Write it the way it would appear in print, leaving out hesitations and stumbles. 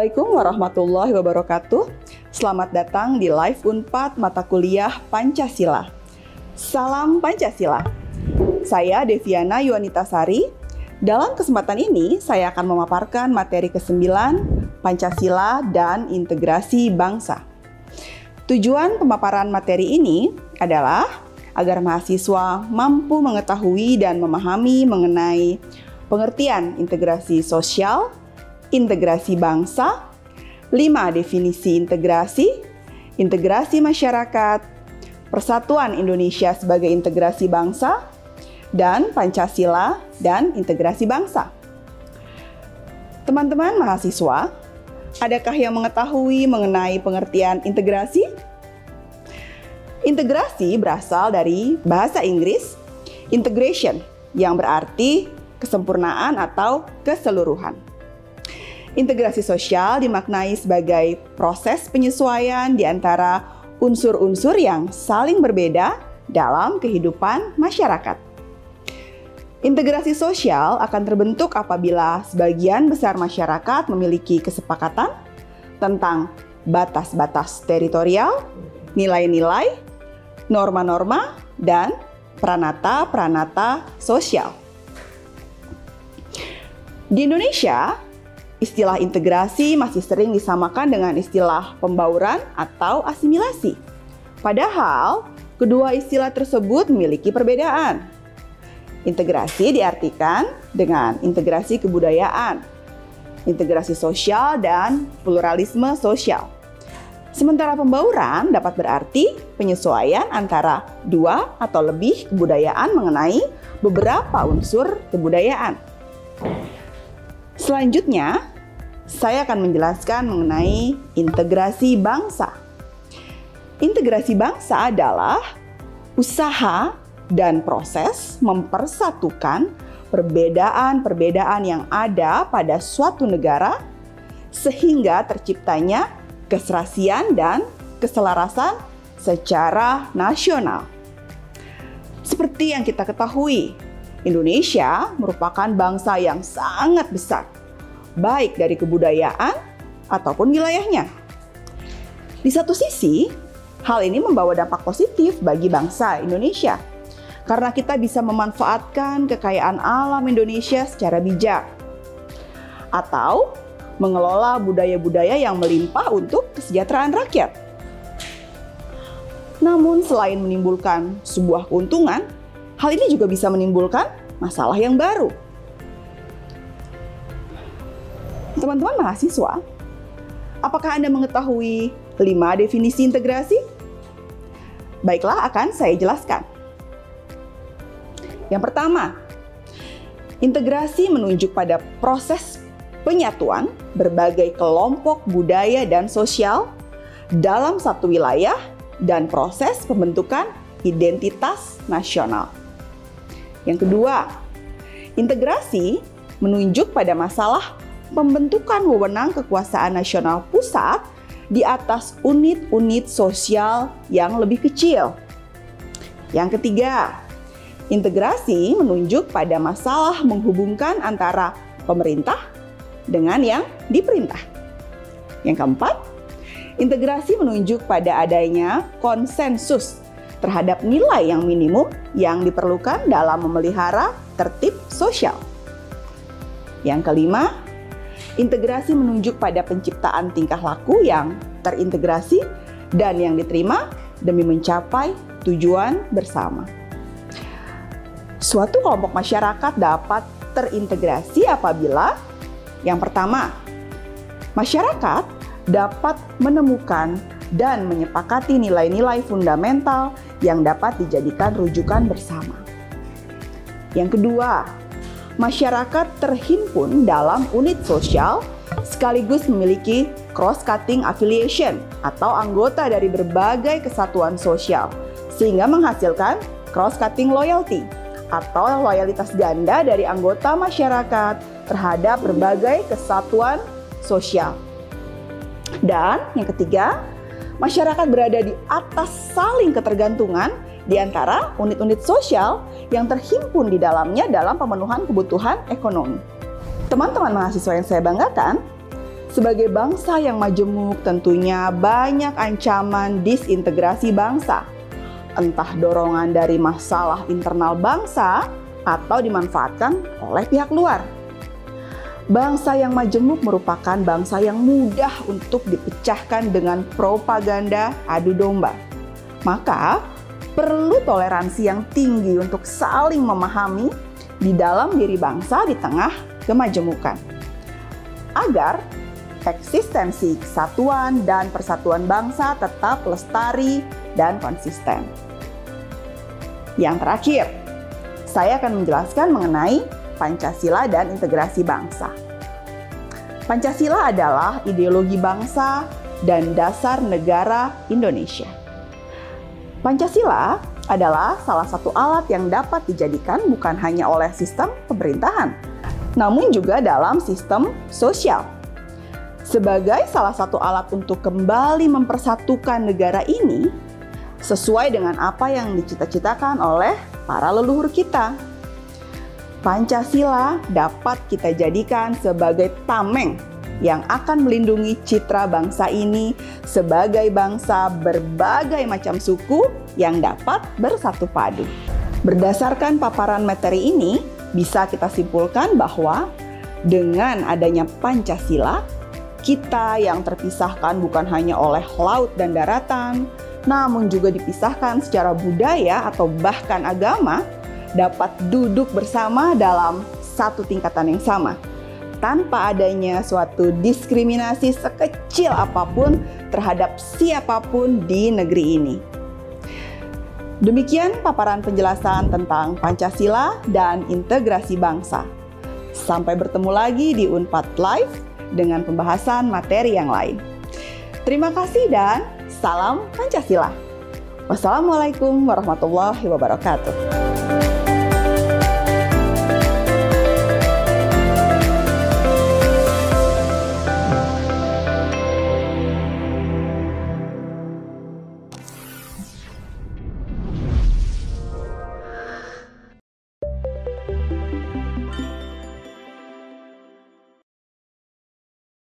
Assalamualaikum warahmatullahi wabarakatuh. Selamat datang di Live Unpad mata kuliah Pancasila. Salam Pancasila. Saya Deviana Yuanitasari. Dalam kesempatan ini, saya akan memaparkan materi ke-9 Pancasila dan Integrasi Bangsa. Tujuan pemaparan materi ini adalah agar mahasiswa mampu mengetahui dan memahami mengenai pengertian integrasi sosial, integrasi bangsa, 5 definisi integrasi, integrasi masyarakat, Persatuan Indonesia sebagai integrasi bangsa, dan Pancasila dan integrasi bangsa. Teman-teman mahasiswa, adakah yang mengetahui mengenai pengertian integrasi? Integrasi berasal dari bahasa Inggris integration, yang berarti kesempurnaan atau keseluruhan. Integrasi sosial dimaknai sebagai proses penyesuaian di antara unsur-unsur yang saling berbeda dalam kehidupan masyarakat. Integrasi sosial akan terbentuk apabila sebagian besar masyarakat memiliki kesepakatan tentang batas-batas teritorial, nilai-nilai, norma-norma, dan pranata-pranata sosial. Di Indonesia, istilah integrasi masih sering disamakan dengan istilah pembauran atau asimilasi. Padahal, kedua istilah tersebut memiliki perbedaan. Integrasi diartikan dengan integrasi kebudayaan, integrasi sosial, dan pluralisme sosial. Sementara pembauran dapat berarti penyesuaian antara dua atau lebih kebudayaan mengenai beberapa unsur kebudayaan. Selanjutnya, saya akan menjelaskan mengenai integrasi bangsa. Integrasi bangsa adalah usaha dan proses mempersatukan perbedaan-perbedaan yang ada pada suatu negara sehingga terciptanya keserasian dan keselarasan secara nasional. Seperti yang kita ketahui, Indonesia merupakan bangsa yang sangat besar, baik dari kebudayaan ataupun wilayahnya. Di satu sisi, hal ini membawa dampak positif bagi bangsa Indonesia, karena kita bisa memanfaatkan kekayaan alam Indonesia secara bijak, atau mengelola budaya-budaya yang melimpah untuk kesejahteraan rakyat. Namun selain menimbulkan sebuah keuntungan, hal ini juga bisa menimbulkan masalah yang baru. Teman-teman mahasiswa, apakah Anda mengetahui 5 definisi integrasi? Baiklah, akan saya jelaskan. Yang pertama, integrasi menunjuk pada proses penyatuan berbagai kelompok budaya dan sosial dalam satu wilayah dan proses pembentukan identitas nasional. Yang kedua, integrasi menunjuk pada masalah pembentukan wewenang kekuasaan nasional pusat di atas unit-unit sosial yang lebih kecil. Yang ketiga, integrasi menunjuk pada masalah menghubungkan antara pemerintah dengan yang diperintah. Yang keempat, integrasi menunjuk pada adanya konsensus terhadap nilai yang minimum yang diperlukan dalam memelihara tertib sosial. Yang kelima, integrasi menunjuk pada penciptaan tingkah laku yang terintegrasi dan yang diterima demi mencapai tujuan bersama. Suatu kelompok masyarakat dapat terintegrasi apabila yang pertama, masyarakat dapat menemukan dan menyepakati nilai-nilai fundamental yang dapat dijadikan rujukan bersama. Yang kedua, masyarakat terhimpun dalam unit sosial sekaligus memiliki cross-cutting affiliation atau anggota dari berbagai kesatuan sosial sehingga menghasilkan cross-cutting loyalty atau loyalitas ganda dari anggota masyarakat terhadap berbagai kesatuan sosial. Dan yang ketiga, masyarakat berada di atas saling ketergantungan di antara unit-unit sosial yang terhimpun di dalamnya dalam pemenuhan kebutuhan ekonomi. Teman-teman mahasiswa yang saya banggakan, Sebagai bangsa yang majemuk, tentunya banyak ancaman disintegrasi bangsa. Entah dorongan dari masalah internal bangsa atau dimanfaatkan oleh pihak luar. Bangsa yang majemuk merupakan bangsa yang mudah untuk dipecahkan dengan propaganda adu domba. Maka, perlu toleransi yang tinggi untuk saling memahami di dalam diri bangsa di tengah kemajemukan. Agar eksistensi kesatuan dan persatuan bangsa tetap lestari dan konsisten. Yang terakhir, saya akan menjelaskan mengenai Pancasila dan integrasi bangsa. Pancasila adalah ideologi bangsa dan dasar negara Indonesia. Pancasila adalah salah satu alat yang dapat dijadikan bukan hanya oleh sistem pemerintahan, namun juga dalam sistem sosial. Sebagai salah satu alat untuk kembali mempersatukan negara ini, sesuai dengan apa yang dicita-citakan oleh para leluhur kita. Pancasila dapat kita jadikan sebagai tameng yang akan melindungi citra bangsa ini sebagai bangsa berbagai macam suku yang dapat bersatu padu. Berdasarkan paparan materi ini, bisa kita simpulkan bahwa dengan adanya Pancasila, kita yang terpisahkan bukan hanya oleh laut dan daratan, namun juga dipisahkan secara budaya atau bahkan agama, dapat duduk bersama dalam satu tingkatan yang sama, tanpa adanya suatu diskriminasi sekecil apapun terhadap siapapun di negeri ini. Demikian paparan penjelasan tentang Pancasila dan integrasi bangsa. Sampai bertemu lagi di Unpad Live dengan pembahasan materi yang lain. Terima kasih dan salam Pancasila. Wassalamualaikum warahmatullahi wabarakatuh.